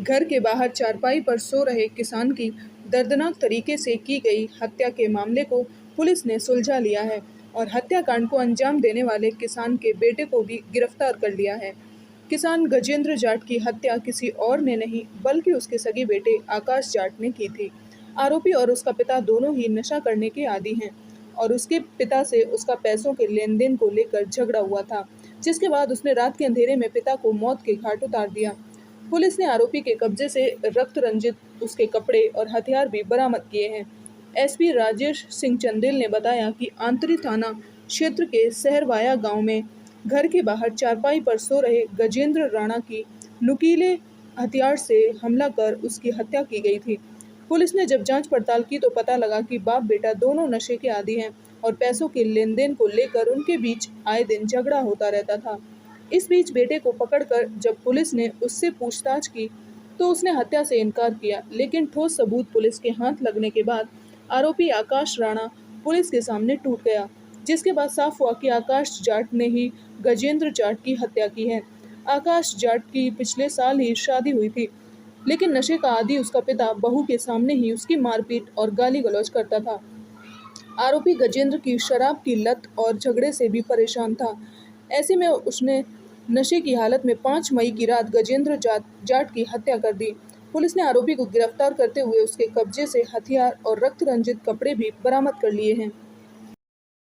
घर के बाहर चारपाई पर सो रहे किसान की दर्दनाक तरीके से की गई हत्या के मामले को पुलिस ने सुलझा लिया है और हत्याकांड को अंजाम देने वाले किसान के बेटे को भी गिरफ्तार कर लिया है। किसान गजेंद्र जाट की हत्या किसी और ने नहीं बल्कि उसके सगे बेटे आकाश जाट ने की थी। आरोपी और उसका पिता दोनों ही नशा करने के आदी हैं और उसके पिता से उसका पैसों के लेन देन को लेकर झगड़ा हुआ था, जिसके बाद उसने रात के अंधेरे में पिता को मौत के घाट उतार दिया। पुलिस ने आरोपी के कब्जे से रक्त रंजित उसके कपड़े और हथियार भी बरामद किए हैं। एसपी राजेश सिंह चंदेल ने बताया कि आंतरी थाना क्षेत्र के सहरवाया गांव में घर के बाहर चारपाई पर सो रहे गजेंद्र राणा की नुकीले हथियार से हमला कर उसकी हत्या की गई थी। पुलिस ने जब जांच पड़ताल की तो पता लगा कि बाप बेटा दोनों नशे के आदी हैं और पैसों के लेन देन को लेकर उनके बीच आए दिन झगड़ा होता रहता था। इस बीच बेटे को पकड़कर जब पुलिस ने उससे पूछताछ की तो उसने हत्या से इनकार किया, लेकिन ठोस सबूत पुलिस के हाथ लगने के बाद आरोपी आकाश राणा पुलिस के सामने टूट गया, जिसके बाद साफ हुआ कि आकाश जाट ने ही गजेंद्र जाट की हत्या की है। आकाश जाट की पिछले साल ही शादी हुई थी, लेकिन नशे का आदी उसका पिता बहू के सामने ही उसकी मारपीट और गाली गलौज करता था। आरोपी गजेंद्र की शराब की लत और झगड़े से भी परेशान था। ऐसे में उसने नशे की हालत में 5 मई की रात गजेंद्र जाट की हत्या कर दी। पुलिस ने आरोपी को गिरफ्तार करते हुए उसके कब्जे से हथियार और रक्त रंजित कपड़े भी बरामद कर लिए हैं।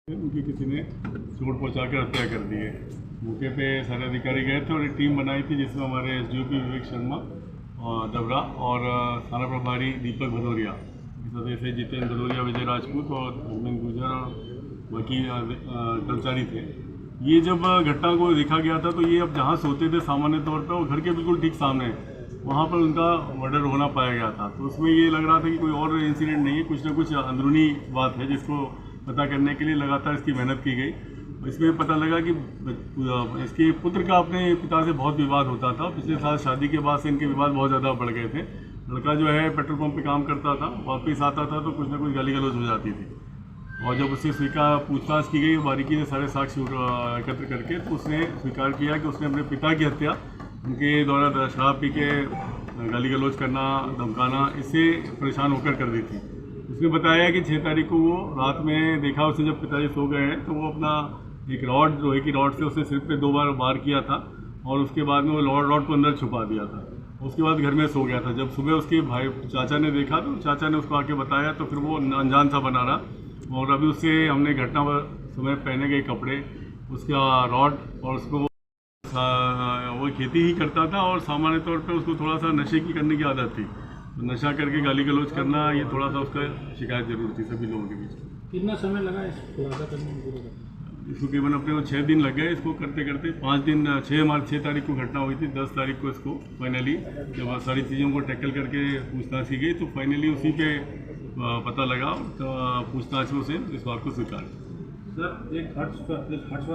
उनकी किसी ने चोट पहुंचाकर हत्या कर दी है। मौके पे सारे अधिकारी गए थे और एक टीम बनाई थी जिसमें हमारे एसडीओपी विवेक शर्मा डबरा और थाना प्रभारी दीपक भदौरिया, सदस्य जितेंद्र भदौरिया, विजय राजपूत और धर्मेंद्र गुजर और बाकी कर्मचारी थे। ये जब घटना को देखा गया था तो ये अब जहाँ सोते थे सामान्य तौर पर, और घर के बिल्कुल ठीक सामने वहाँ पर उनका मर्डर होना पाया गया था। तो उसमें ये लग रहा था कि कोई और इंसिडेंट नहीं है, कुछ ना कुछ अंदरूनी बात है जिसको पता करने के लिए लगातार इसकी मेहनत की गई। इसमें पता लगा कि इसके पुत्र का अपने पिता से बहुत विवाद होता था। पिछले साल शादी के बाद से इनके विवाद बहुत ज़्यादा बढ़ गए थे। लड़का जो है पेट्रोल पंप पे काम करता था, वापस आता था तो कुछ ना कुछ गाली गलौज हो जाती थी, और जब उससे स्वीकार पूछताछ की गई बारीकी से सारे साक्ष्य एकत्र करके, तो उसने स्वीकार किया कि उसने अपने पिता की हत्या उनके द्वारा शराब पी के गाली गलौज करना, धमकाना, इससे परेशान होकर कर दी थी। उसने बताया कि 6 तारीख को वो रात में देखा उसने, जब पिताजी सो गए हैं तो वो अपना एक रॉड, लोहे की रॉड से उसने सिर पे 2 बार वार किया था और उसके बाद में वो रॉड को अंदर छुपा दिया था। उसके बाद घर में सो गया था। जब सुबह उसके भाई चाचा ने देखा तो चाचा ने उसको आके बताया, तो फिर वो अनजान सा बना रहा। और अभी उससे हमने घटना समय पहने गए कपड़े, उसका रॉड, और उसको वो खेती ही करता था और सामान्य तौर पे उसको थोड़ा सा नशे की करने की आदत थी। तो नशा करके गाली गलौज करना, ये थोड़ा सा उसका शिकायत जरूर थी सभी लोगों के बीच। कितना समय लगा इसको खुलासा करने में? इसको केवल अपने को 6 दिन लग गए इसको करते करते। 5 दिन 6 तारीख को घटना हुई थी। 10 तारीख को इसको फाइनली जब सारी चीज़ों को टैकल करके पूछताछ की गई तो फाइनली उसी पे पता लगा, तो पूछताछ में उसे इस बात को स्वीकार किया। सर, एक हर्ष